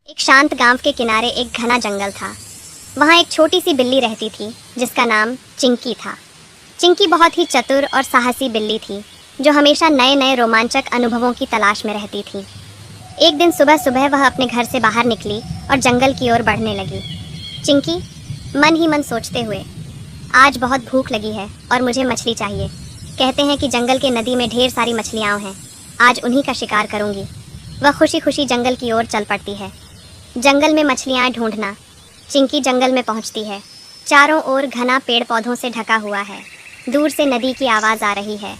एक शांत गांव के किनारे एक घना जंगल था। वहाँ एक छोटी सी बिल्ली रहती थी जिसका नाम चिंकी था। चिंकी बहुत ही चतुर और साहसी बिल्ली थी जो हमेशा नए नए रोमांचक अनुभवों की तलाश में रहती थी। एक दिन सुबह सुबह वह अपने घर से बाहर निकली और जंगल की ओर बढ़ने लगी। चिंकी मन ही मन सोचते हुए, आज बहुत भूख लगी है और मुझे मछली चाहिए। कहते हैं कि जंगल के नदी में ढेर सारी मछलियाँ हैं, आज उन्हीं का शिकार करूँगी। वह खुशी खुशी जंगल की ओर चल पड़ती है। जंगल में मछलियाँ ढूंढना। चिंकी जंगल में पहुंचती है। चारों ओर घना पेड़ पौधों से ढका हुआ है। दूर से नदी की आवाज़ आ रही है।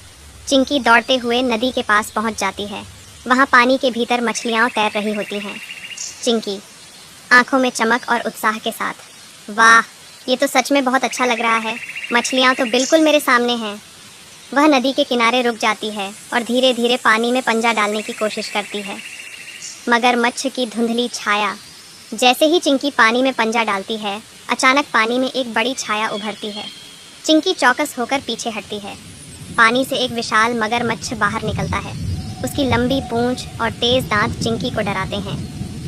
चिंकी दौड़ते हुए नदी के पास पहुंच जाती है। वहां पानी के भीतर मछलियाँ तैर रही होती हैं। चिंकी आंखों में चमक और उत्साह के साथ, वाह, ये तो सच में बहुत अच्छा लग रहा है। मछलियाँ तो बिल्कुल मेरे सामने हैं। वह नदी के किनारे रुक जाती है और धीरे धीरे पानी में पंजा डालने की कोशिश करती है। मगरमच्छ की धुंधली छाया। जैसे ही चिंकी पानी में पंजा डालती है, अचानक पानी में एक बड़ी छाया उभरती है। चिंकी चौकस होकर पीछे हटती है। पानी से एक विशाल मगरमच्छ बाहर निकलता है। उसकी लंबी पूंछ और तेज दांत चिंकी को डराते हैं।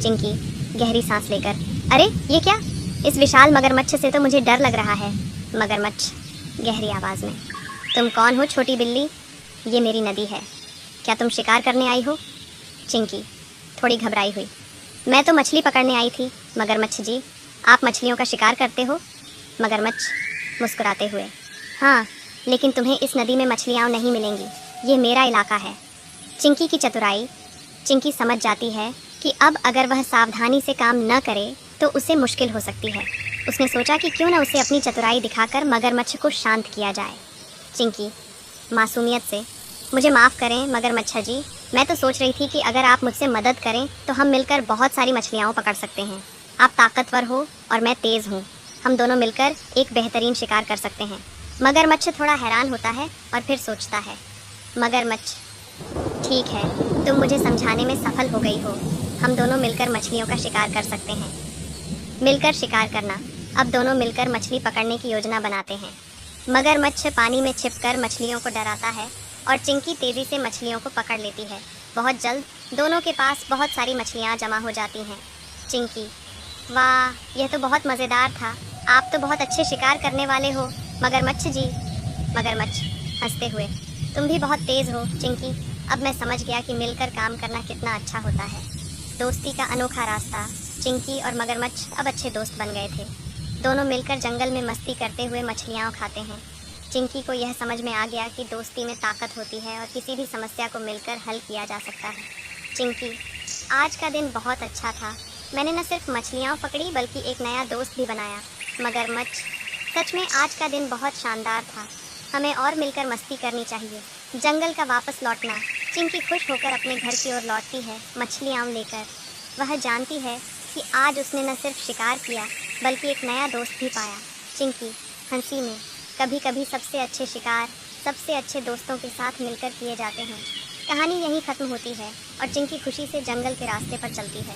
चिंकी गहरी सांस लेकर, अरे ये क्या? इस विशाल मगरमच्छ से तो मुझे डर लग रहा है। मगरमच्छ गहरी आवाज़ में, तुम कौन हो छोटी बिल्ली? ये मेरी नदी है, क्या तुम शिकार करने आई हो? चिंकी थोड़ी घबराई हुई, मैं तो मछली पकड़ने आई थी। मगरमच्छ जी, आप मछलियों का शिकार करते हो? मगरमच्छ मुस्कुराते हुए, हाँ, लेकिन तुम्हें इस नदी में मछलियाँ नहीं मिलेंगी, ये मेरा इलाका है। चिंकी की चतुराई। चिंकी समझ जाती है कि अब अगर वह सावधानी से काम न करे तो उसे मुश्किल हो सकती है। उसने सोचा कि क्यों न उसे अपनी चतुराई दिखाकर मगरमच्छ को शांत किया जाए। चिंकी मासूमियत से, मुझे माफ़ करें मगरमच्छ जी, मैं तो सोच रही थी कि अगर आप मुझसे मदद करें तो हम मिलकर बहुत सारी मछलियाँ पकड़ सकते हैं। आप ताकतवर हो और मैं तेज़ हूँ, हम दोनों मिलकर एक बेहतरीन शिकार कर सकते हैं। मगरमच्छ थोड़ा हैरान होता है और फिर सोचता है, मगरमच्छ, ठीक है, तुम मुझे समझाने में सफल हो गई हो। हम दोनों मिलकर मछलियों का शिकार कर सकते हैं। मिलकर शिकार करना। अब दोनों मिलकर मछली पकड़ने की योजना बनाते हैं। मगरमच्छ पानी में छिपकर मछलियों को डराता है और चिंकी तेज़ी से मछलियों को पकड़ लेती है। बहुत जल्द दोनों के पास बहुत सारी मछलियाँ जमा हो जाती हैं। चिंकी, वाह, यह तो बहुत मज़ेदार था। आप तो बहुत अच्छे शिकार करने वाले हो मगरमच्छ जी। मगरमच्छ हंसते हुए, तुम भी बहुत तेज़ हो चिंकी। अब मैं समझ गया कि मिलकर काम करना कितना अच्छा होता है। दोस्ती का अनोखा रास्ता। चिंकी और मगरमच्छ अब अच्छे दोस्त बन गए थे। दोनों मिलकर जंगल में मस्ती करते हुए मछलियाँ खाते हैं। चिंकी को यह समझ में आ गया कि दोस्ती में ताकत होती है और किसी भी समस्या को मिलकर हल किया जा सकता है। चिंकी, आज का दिन बहुत अच्छा था। मैंने न सिर्फ मछलियाँ पकड़ी बल्कि एक नया दोस्त भी बनाया। मगरमच्छ, सच में आज का दिन बहुत शानदार था। हमें और मिलकर मस्ती करनी चाहिए। जंगल का वापस लौटना। चिंकी खुश होकर अपने घर की ओर लौटती है, मछलियाँ लेकर। वह जानती है कि आज उसने न सिर्फ शिकार किया बल्कि एक नया दोस्त भी पाया। चिंकी हंसी में, कभी कभी सबसे अच्छे शिकार सबसे अच्छे दोस्तों के साथ मिलकर किए जाते हैं। कहानी यहीं ख़त्म होती है और चिंकी खुशी से जंगल के रास्ते पर चलती है।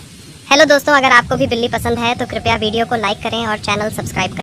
हेलो दोस्तों, अगर आपको भी बिल्ली पसंद है तो कृपया वीडियो को लाइक करें और चैनल सब्सक्राइब करें।